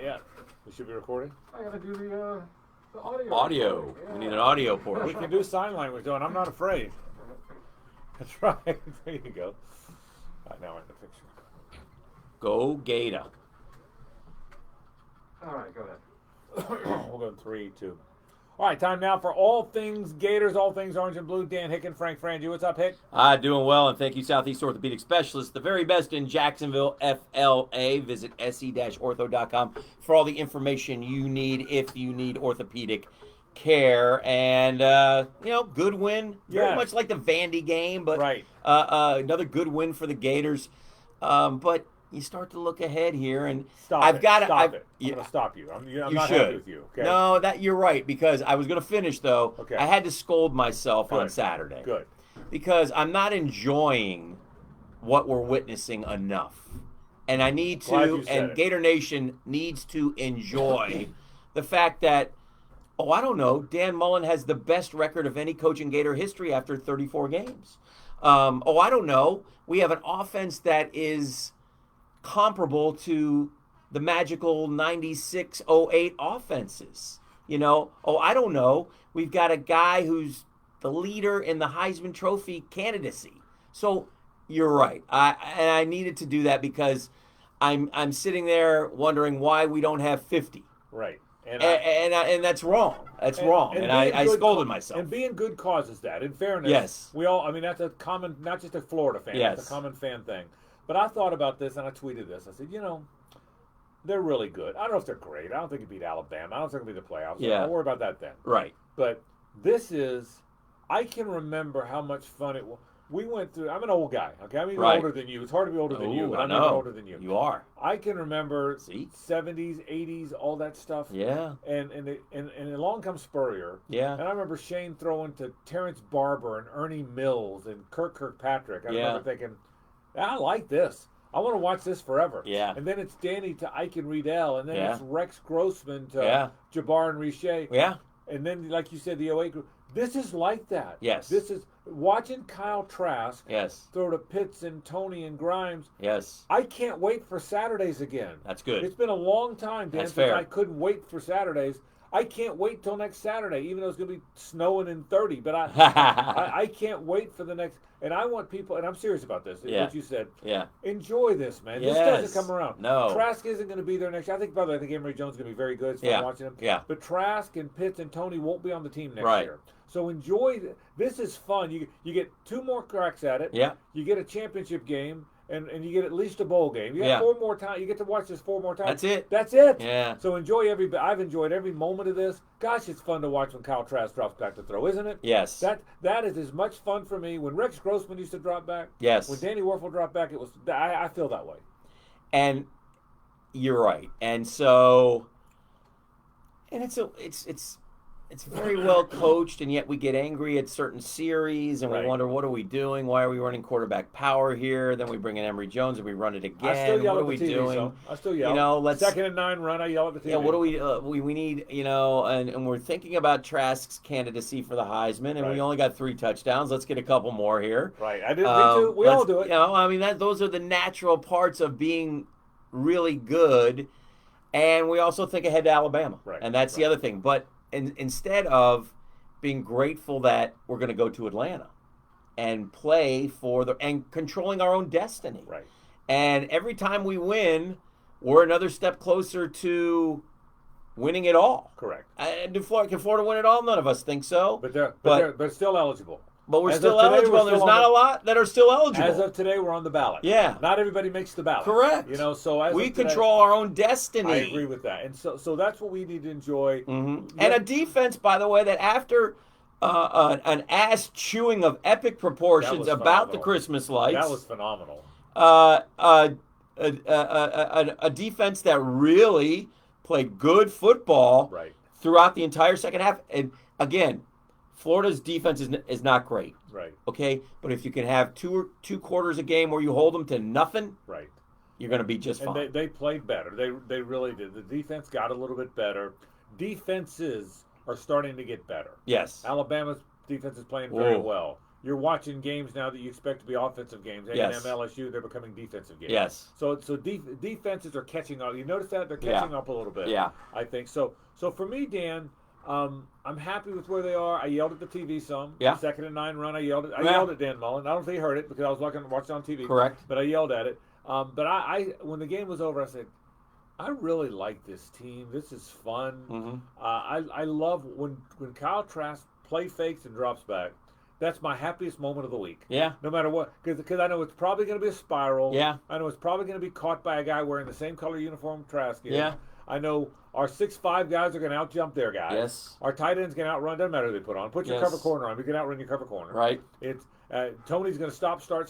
Not yet. We should be recording. I gotta do the audio. Audio. Yeah. We need an audio port. We can do sign language though, and I'm not afraid. That's right. There you go. All right, now I have the picture. Go Gator. All right, go ahead. We'll go 3, 2. All right, time now for all things Gators, all things orange and blue. Dan Hicken, Frank Frangie. What's up, Hick? Doing well, and thank you, Southeast Orthopedic Specialists, the very best in Jacksonville, FLA. Visit se-ortho.com for all the information you need if you need orthopedic care. And, good win. Very much like the Vandy game, but Right. Another good win for the Gators. But you start to look ahead here, and Stop I've it. got Stop to. it. I'm going to stop you. I'm You not should. happy with you. Okay? No, that you're right, because I was going to finish though. Okay. I had to scold myself on Good. Saturday. Good. Because I'm not enjoying what we're witnessing enough. And I need Glad to, you said and it. Gator Nation needs to enjoy the fact that, I don't know, Dan Mullen has the best record of any coach in Gator history after 34 games. I don't know, we have an offense that is comparable to the magical 96-08 offenses. I don't know, we've got a guy who's the leader in the Heisman Trophy candidacy. So you're right. I needed to do that because I'm sitting there wondering why we don't have 50. Right. And that's wrong. That's wrong. And I scolded myself. And being good causes that. In fairness, Yes. we all, that's a common, not just a Florida fan, Yes. it's a common fan thing. But I thought about this and I tweeted this. I said, they're really good. I don't know if they're great. I don't think you beat Alabama. I don't think it'll be the playoffs. Yeah. Don't worry about that then. Right. But I can remember how much fun it was. We went through, I'm an old guy, okay? I'm even Right. older than you. It's hard to be older than you, Ooh, but I I'm know. even older than you. You are. I can remember See? 70s, 80s, all that stuff. Yeah. And along comes Spurrier. Yeah. And I remember Shane throwing to Terrence Barber and Ernie Mills and Kirkpatrick. I remember thinking, I like this. I want to watch this forever. Yeah. And then it's Danny to Ike and Riedel, and then Yeah. it's Rex Grossman to Jabbar and Riche. Yeah. And then, like you said, the 08 group. This is like that. Yes. This is watching Kyle Trask Yes. throw to Pitts and Tony and Grimes. Yes. I can't wait for Saturdays again. That's good. It's been a long time, Dan, That's since fair. I couldn't wait for Saturdays. I can't wait till next Saturday, even though it's going to be snowing in 30. But I can't wait for the next. And I want people, and I'm serious about this, what you said. Yeah. Enjoy this, man. Yes. This doesn't come around. No. Trask isn't going to be there next year. By the way, I think Emory Jones is going to be very good. It's fun watching him. Yeah. But Trask and Pitts and Tony won't be on the team next Right. year. So enjoy. This is fun. You get 2 more cracks at it. Yeah. You get a championship game. And you get at least a bowl game. You get 4 more times. You get to watch this 4 more times. That's it. That's it. Yeah. So I've enjoyed every moment of this. Gosh, it's fun to watch when Kyle Trask drops back to throw, isn't it? Yes. That is as much fun for me. When Rex Grossman used to drop back. Yes. When Danny Werfel dropped back, it was. I feel that way. And you're right. And so, and it's very well coached, and yet we get angry at certain series, and we wonder, what are we doing? Why are we running quarterback power here? Then we bring in Emory Jones, and we run it again. I still yell what at are we the TV, doing? so I still yell. Let's 2nd and 9 run. I yell at the TV. Yeah, what do we need? And we're thinking about Trask's candidacy for the Heisman, and we only got 3 touchdowns. Let's get a couple more here. Right, I did. Me too. We all do it. Those are the natural parts of being really good, and we also think ahead to Alabama, and that's the other thing. But instead of being grateful that we're going to go to Atlanta and play and controlling our own destiny. Right. And every time we win, we're another step closer to winning it all. Correct. Can Florida win it all? None of us think so. But they're still eligible. But we're As still of today, eligible. we're There's still not a lot that are still eligible. As of today, we're on the ballot. Yeah. Not everybody makes the ballot. Correct. So as we of today, control our own destiny. I agree with that. And so that's what we need to enjoy. Mm-hmm. And a defense, by the way, that after an ass chewing of epic proportions about the Christmas lights. That was phenomenal. A defense that really played good football throughout the entire second half. And again, Florida's defense is not great. Right. Okay? But if you can have two quarters a game where you hold them to nothing, you're going to be just fine. And they played better. They really did. The defense got a little bit better. Defenses are starting to get better. Yes. Alabama's defense is playing very well. you're watching games now that you expect to be offensive games. A&M, Yes. LSU, they're becoming defensive games. Yes. So defenses are catching up. You notice that they're catching up a little bit. Yeah. I think so. So for me, Dan, I'm happy with where they are. I yelled at the TV some. Yeah. 2nd and 9 run. I yelled at Dan Mullen. I don't think he heard it because I was watching on TV. Correct. But I yelled at it. But I when the game was over, I said, I really like this team. This is fun. Mm-hmm. I love when Kyle Trask play fakes and drops back. That's my happiest moment of the week. Yeah. No matter what, because I know it's probably going to be a spiral. Yeah. I know it's probably going to be caught by a guy wearing the same color uniform Trask is. Yeah. I know our 6'5" guys are going to outjump their guys. Yes. Our tight ends can outrun. Doesn't matter who they put on. Put your Yes. cover corner on. You can outrun your cover corner. Right. It's Tony's going to stop, start,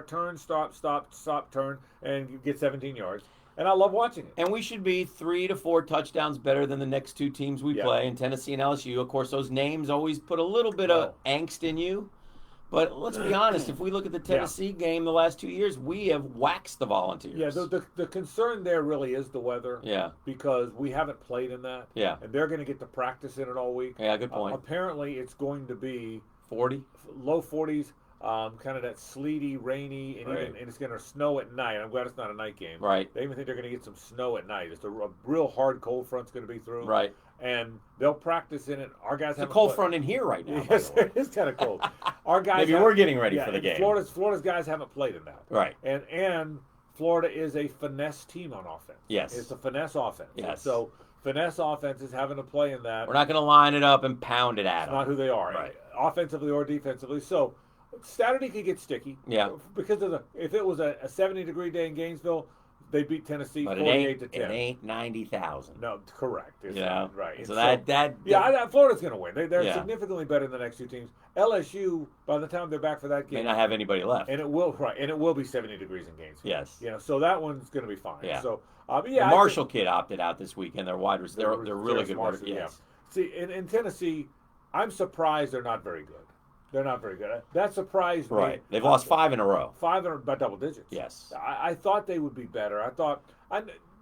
turn, stop, turn, and get 17 yards. And I love watching it. And we should be 3 to 4 touchdowns better than the next two teams we play in Tennessee and LSU. Of course, those names always put a little bit of angst in you. But let's be honest, if we look at the Tennessee game the last 2 years, we have waxed the Volunteers. Yeah, the concern there really is the weather. Yeah. Because we haven't played in that. Yeah. And they're going to get to practice in it all week. Yeah, good point. Apparently, it's going to be 40? Low 40s, kind of that sleety, rainy, and Right. and it's going to snow at night. I'm glad it's not a night game. Right. They even think they're going to get some snow at night. It's a real hard cold front's going to be through. Right. And they'll practice in it. Our guys have It's a cold front in here right now. Yes, it is kind of cold. Our guys Maybe we're getting ready for the game. Florida's guys haven't played in that. Right. And Florida is a finesse team on offense. Yes. It's a finesse offense. Yes. So finesse offense is having to play in that. We're not going to line it up and pound it at It's them. not who they are, Right. Offensively or defensively. So Saturday could get sticky. Yeah. Because of if it was a 70-degree day in Gainesville, they beat Tennessee But 48 to 10. it ain't 90,000. No, correct. It's Yeah. not, right. So And Florida's going to win. They're significantly better than the next two teams. LSU, by the time they're back for that game, may not have anybody left. and it will be 70 degrees in Gainesville. Yes. So that one's going to be fine. Yeah. So The Marshall kid opted out this weekend. They're wide receivers. They're really good. Marshall, Yes. See, in Tennessee, I'm surprised they're not very good. They're not very good. That surprised me. Right. They've lost 5 in a row. 5 by double digits. Yes. I thought they would be better. I thought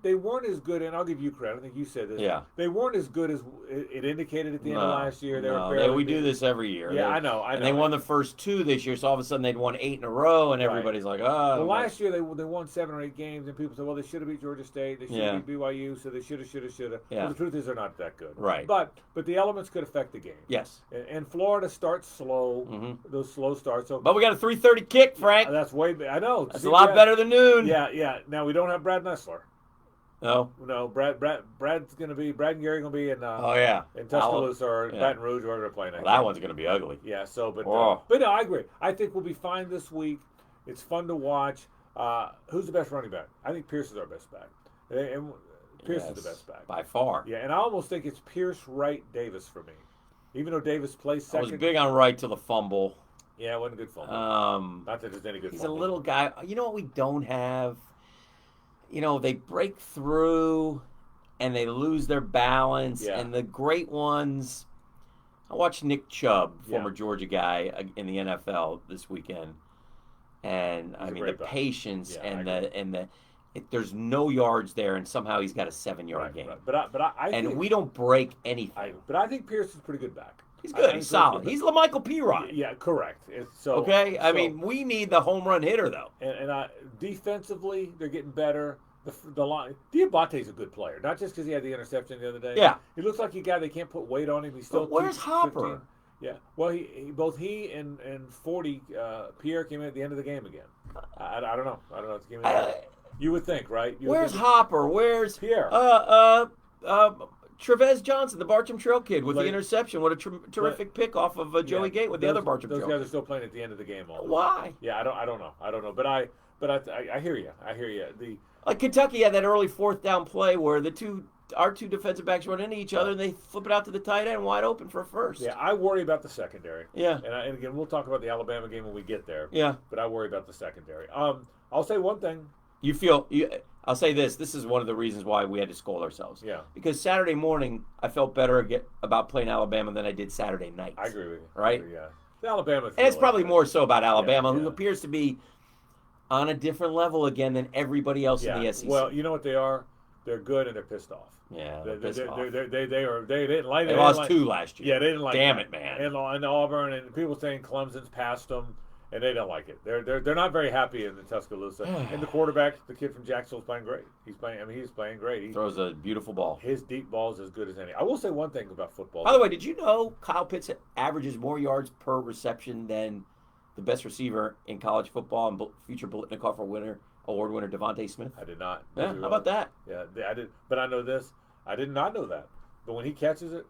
they weren't as good, and I'll give you credit. I think you said this. Yeah. They weren't as good as it indicated at the end of last year. We do this every year. Yeah, I know. And they won the first 2 this year, so all of a sudden they'd won 8 in a row, and everybody's like, oh. Well, last year they won 7 or 8 games, and people said, well, they should have beat Georgia State. They should have beat BYU, so they should have. Yeah. Well, the truth is they're not that good. Right. But the elements could affect the game. Yes. And Florida starts slow, those slow starts. So, But we got a 3:30 kick, Frank. that's I know. That's a lot better than noon. Yeah. Now, we don't have Brad Nessler. No. No, Brad's going to be, Brad and Gary going to be in in Tuscaloosa or Baton Rouge, where they're playing. That one's going to be ugly. Yeah, so, but Oh. no, I agree. I think we'll be fine this week. It's fun to watch. Who's the best running back? I think Pierce is our best back. And Pierce is the best back. By far. Yeah, and I almost think it's Pierce, Wright, Davis for me. Even though Davis plays second. I was big on Wright till the fumble. Yeah, it wasn't a good fumble. Not that there's any good He's fumble. a little guy. You know what we don't have? They break through and they lose their balance. Yeah. And the great ones, I watched Nick Chubb, former Georgia guy, in the NFL this weekend. And He's the back. patience Yeah, there's no yards there, and somehow he's got a 7-yard game. Right. But I And think, we don't break anything. but I think Pierce is a pretty good back. He's good. He's solid. He's LaMichael Pirine. Yeah, correct. Okay? I mean, we need the home run hitter, though. And defensively, they're getting better. The line, Diabate's a good player, not just because he had the interception the other day. Yeah. He looks like a guy they can't put weight on him. He's still. But where's 215. Hopper? Yeah. Well, both he and 40 Pierre came in at the end of the game again. I don't know. I don't know. It's game. You would think, right? Where's Hopper? Where's Pierre? Trevez Johnson, the Bartram Trail kid, with the Like- interception. What a terrific pick off of Joey Gate with the other Bartram Those Trail. guys are still playing at the end of the game. Why? Yeah, I don't know. But I hear you. I hear you. Like Kentucky had that early 4th down play where our two defensive backs run into each other and they flip it out to the tight end wide open for a first. Yeah, I worry about the secondary. Yeah. And again, we'll talk about the Alabama game when we get there. Yeah. But I worry about the secondary. I'll say one thing. I'll say this. This is one of the reasons why we had to scold ourselves. Yeah. Because Saturday morning, I felt better about playing Alabama than I did Saturday night. I agree with you. Right? Yeah. The Alabama. And it's probably more so about Alabama, Yeah. who appears to be on a different level again than everybody else in the SEC. Well, you know what they are? They're good and they're pissed off. Yeah, They pissed off. they didn't like it. They lost 2 last year. Yeah, they didn't like Damn that. it, man. And Auburn and people saying Clemson's passed them, and they don't like it. They're not very happy in the Tuscaloosa. And the quarterback, the kid from Jacksonville's playing great. He's playing great. He Throws a beautiful ball. His deep ball is as good as any. I will say one thing about football. By the way, did you know Kyle Pitts averages more yards per reception than the best receiver in college football and future Biletnikoff Award winner Devontae Smith? I did not. Yeah, how about that? Yeah, I did. But I know this. I did not know that. But when he catches it,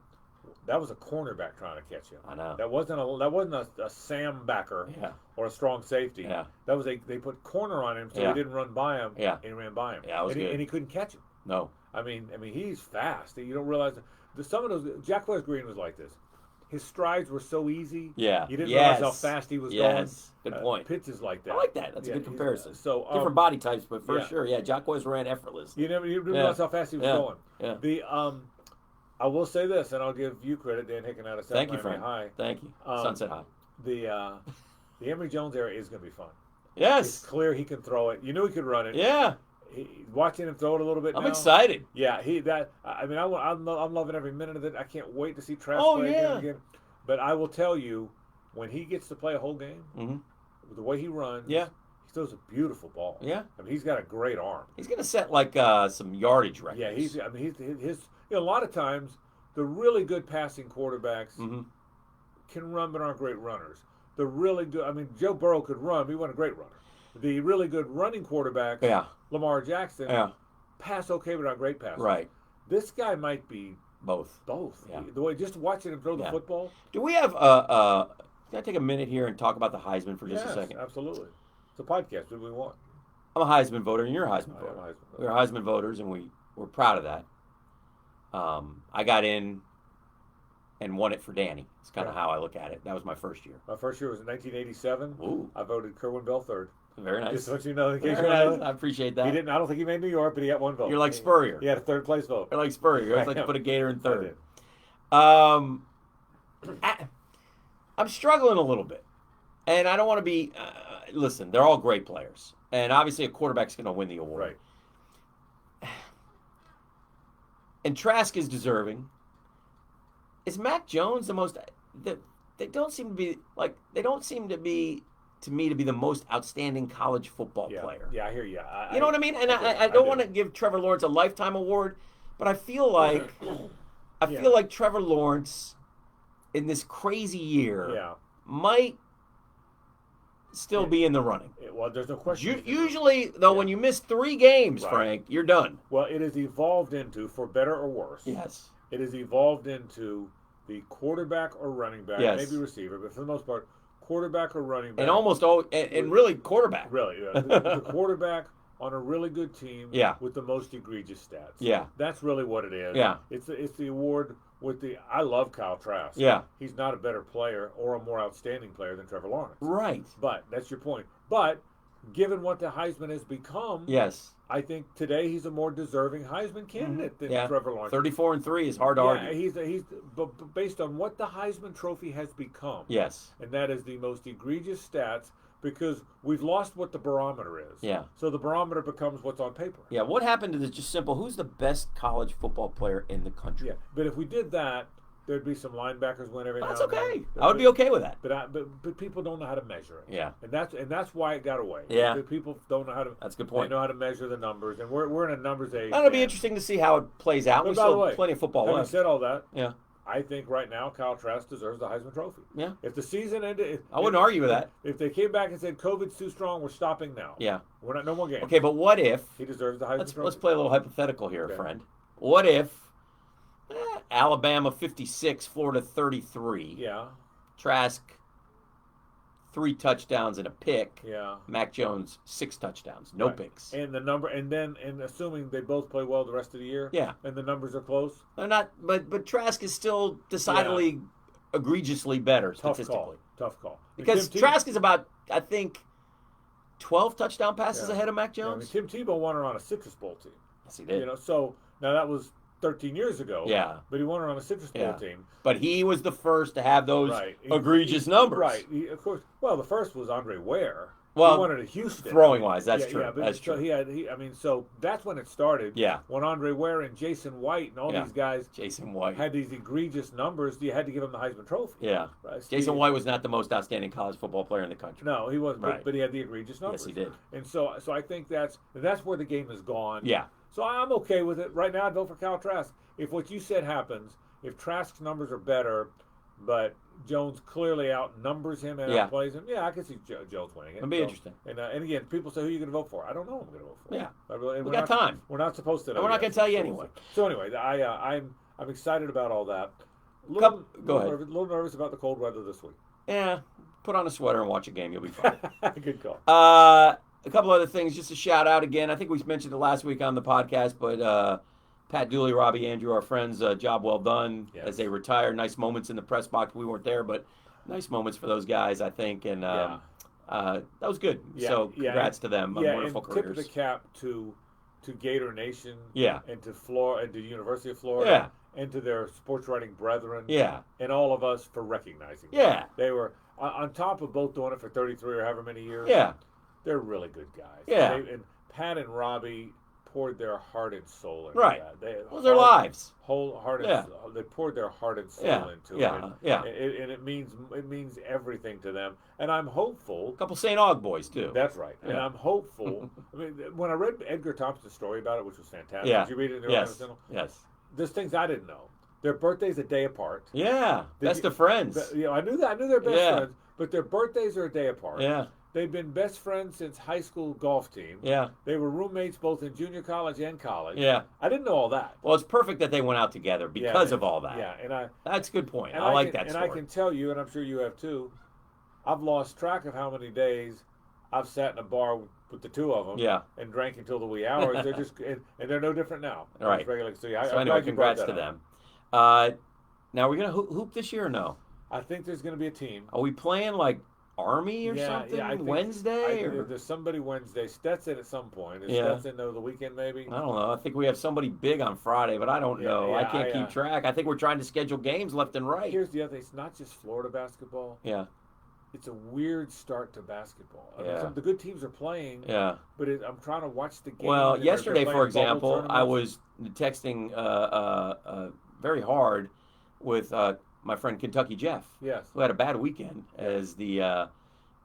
that was a cornerback trying to catch him. I know. That wasn't a Sam backer or a strong safety. Yeah. That was they put corner on him so he didn't run by him. Yeah. And he ran by him. Yeah, that was good. And he couldn't catch him. No. I mean he's fast. You don't realize some of those. Jack West Green was like this. His strides were so easy. Yeah. You didn't realize how fast he was going. Good point. Pitts is like that. I like that. That's a good comparison. So different body types, but for sure, Jack West ran effortless. You didn't realize how fast he was going. Yeah. The I will say this, and I'll give you credit, Dan Hicken out of South Thank you, Miami Frank. High. Thank you. Sunset High. The Emory Jones era is going to be fun. Yes. It's clear he can throw it. You knew he could run it. Yeah. Watching him throw it a little bit. I'm now, excited. Yeah, I'm loving every minute of it. I can't wait to see Trask play again. But I will tell you, when he gets to play a whole game, the way he runs, he throws a beautiful ball. Yeah. I mean, he's got a great arm. He's going to set like some yardage records. Yeah, his a lot of times the really good passing quarterbacks can run but aren't great runners. The really good, Joe Burrow could run, but he wasn't a great runner. The really good running quarterbacks, Lamar Jackson, pass okay but not great passes. Right. This guy might be both. Yeah. The way just watching him throw the football. Do we have can I take a minute here and talk about the Heisman for just a second? Absolutely. It's a podcast. What do we want? I'm a Heisman voter, and you're a Heisman voter. I'm a Heisman voter. We're Heisman voters, and we're proud of that. I got in and won it for Danny. It's kind of how I look at it. That was my first year. My first year was in 1987. Ooh. I voted Kerwin Bell third. Very nice. Just to let you know, in case Very you nice. know. I appreciate that. He didn't. I don't think he made New York, but he got one vote. You're like Spurrier. He had a third place vote. You're like Spurrier. You always like to put a Gator in third. I did. I'm struggling a little bit, and I don't want to be. Listen, they're all great players, and obviously a quarterback's going to win the award. Right. And Trask is deserving. Is Mac Jones the most? They don't seem to be like. They don't seem to be. To me, to be the most outstanding college football player. Yeah, I hear you. You know what I mean? And I don't want to give Trevor Lawrence a lifetime award, but I feel like Trevor Lawrence in this crazy year might still be in the running. Well, there's no question. Usually, though, when you miss 3 games, Frank, you're done. Well, it has evolved into, for better or worse. Yes. It has evolved into the quarterback or running back, maybe receiver, but for the most part, quarterback or running back. And almost all, and really quarterback. Really, the quarterback on a really good team with the most egregious stats. Yeah. That's really what it is. Yeah. It's the award with the, I love Kyle Trask. Yeah. He's not a better player or a more outstanding player than Trevor Lawrence. Right. But that's your point. But given what the Heisman has become, I think today he's a more deserving Heisman candidate than Trevor Lawrence. 34-3 is hard to argue. But based on what the Heisman Trophy has become. Yes. And that is the most egregious stats because we've lost what the barometer is. Yeah. So the barometer becomes what's on paper. Yeah. What happened to this? Just simple. Who's the best college football player in the country? Yeah. But if we did that, there'd be some linebackers win every now and then. That's okay. I would be okay with that. But people don't know how to measure it. Yeah. And that's why it got away. Yeah. People don't know how to. That's a good point. They know how to measure the numbers, and we're in a numbers age. That'll be interesting to see how it plays out. We still have plenty of football having left. said all that, I think right now Kyle Trask deserves the Heisman Trophy. Yeah. If the season ended, I wouldn't argue with that. If they came back and said COVID's too strong, we're stopping now. Yeah. We're not no more games. Okay, but what if he deserves the Heisman Trophy? Let's play a little hypothetical here, friend. What if Alabama 56, Florida 33. Yeah. Trask 3 touchdowns and a pick. Yeah. Mac Jones 6 touchdowns, no picks. And the number, and assuming they both play well the rest of the year. Yeah. And the numbers are close. They're not, but Trask is still decidedly egregiously better statistically. Tough call. Because Trask is about, I think, 12 touchdown passes ahead of Mac Jones. Tim Tebow won her on a Citrus Bowl team. Yes, he did. So now that was 13 years ago. Yeah. But he won her on a Citrus Bowl team. But he was the first to have those egregious numbers. Right. Of course. Well, the first was Andre Ware. Well, he won it at Houston. throwing wise, that's Yeah, true. yeah, but That's so true. so that's when it started. Yeah. When Andre Ware and Jason White and all Yeah. these guys Jason White. had these egregious numbers, you had to give him the Heisman Trophy. Yeah. Right? Jason White was not the most outstanding college football player in the country. No, he wasn't. Right. But he had the egregious numbers. Yes, he did. And so I think that's where the game has gone. Yeah. So I'm okay with it. Right now, I'd vote for Kyle Trask. If what you said happens, if Trask's numbers are better, but Jones clearly outnumbers him and outplays him, I can see Jones winning it. It'll be interesting. And again, people say, who are you going to vote for? I don't know who I'm going to vote for. Yeah. And we got time. We're not supposed to know. And we're not going to tell you anyway. So anyway, I'm excited about all that. Go ahead. A little nervous about the cold weather this week. Yeah. Put on a sweater and watch a game. You'll be fine. Good call. A couple other things, just to shout out again. I think we mentioned it last week on the podcast, but Pat Dooley, Robbie Andrew, our friends, job well done as they retire. Nice moments in the press box. We weren't there, but nice moments for those guys, I think. And that was good. So congrats to them on wonderful and careers. Tip of the cap to Gator Nation. Yeah. And to Florida, and to University of Florida. Yeah. And to their sports writing brethren. Yeah. And all of us for recognizing them. Yeah. They were on top of both doing it for 33 or however many years. Yeah. They're really good guys. Yeah. And Pat and Robbie poured their heart and soul into right. that. Their lives. Whole heart and soul. They poured their heart and soul into it. And it means everything to them. And I'm hopeful. A couple St. Aug boys too. That's right. And I'm hopeful. I mean, when I read Edgar Thompson's story about it, which was fantastic. Did you read it in the Orlando Sentinel? Yes. There's things I didn't know. Their birthdays a day apart. Yeah. Best of friends. I knew that. I knew their best friends, but their birthdays are a day apart. Yeah. They've been best friends since high school golf team. Yeah. They were roommates both in junior college and college. Yeah. I didn't know all that. Well, it's perfect that they went out together because of all that. Yeah, and that's a good point. And I like that and story. I can tell you, and I'm sure you have too, I've lost track of how many days I've sat in a bar with the two of them and drank until the wee hours. They're just and they're no different now. All right. So anyway, congrats to them. Now, we're going to hoop this year or no? I think there's going to be a team. Are we playing like Army or something? Yeah, Wednesday? There's somebody Wednesday. Stetson at some point. Is Stetson the weekend maybe? I don't know. I think we have somebody big on Friday, but I don't know. I can't keep track. I think we're trying to schedule games left and right. Here's the other thing. It's not just Florida basketball. Yeah. It's a weird start to basketball. I mean, Yeah. the good teams are playing. Yeah. But I'm trying to watch the game. Well, and yesterday, they're for playing bubble example, I tournaments. was texting very hard with my friend Kentucky Jeff, who had a bad weekend as the,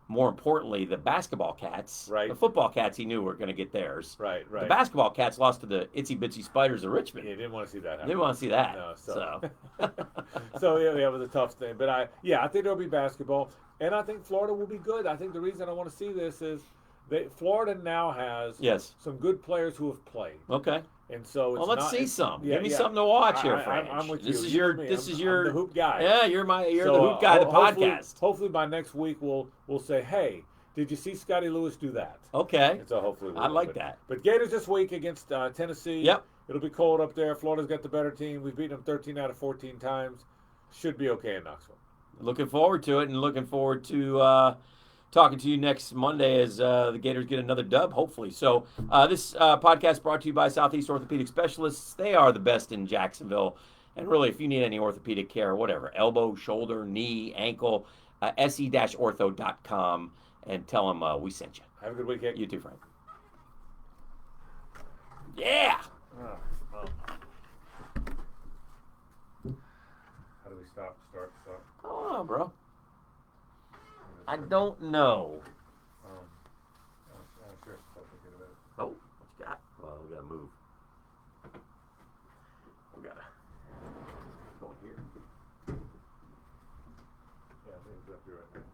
more importantly, the basketball cats. Right. The football cats he knew were going to get theirs. Right. The basketball cats lost to the Itsy Bitsy Spiders of Richmond. Yeah, didn't want to see that happen. Didn't want to see that. No, So. So it was a tough thing. But I think there'll be basketball. And I think Florida will be good. I think the reason I want to see this is Florida now has some good players who have played. Okay. And so it's let's see some. Yeah, Give me something to watch here, Frank. I'm with this you. Is I'm your the hoop guy. Yeah, you're the hoop guy of the podcast. Hopefully by next week we'll say, hey, did you see Scotty Lewis do that? Okay. And so hopefully I like that. But Gators this week against Tennessee. Yep. It'll be cold up there. Florida's got the better team. We've beaten them 13 out of 14 times. Should be okay in Knoxville. Looking forward to it, and looking forward to talking to you next Monday as the Gators get another dub, hopefully. So this podcast brought to you by Southeast Orthopedic Specialists. They are the best in Jacksonville. And really, if you need any orthopedic care, whatever, elbow, shoulder, knee, ankle, se-ortho.com, and tell them we sent you. Have a good week, Hick. You too, Frank. Yeah! How do we start? I don't know, bro. I don't know. Sure. Oh, what you got? Well, we gotta move. We gotta go in here. Yeah, I think it's up here right there.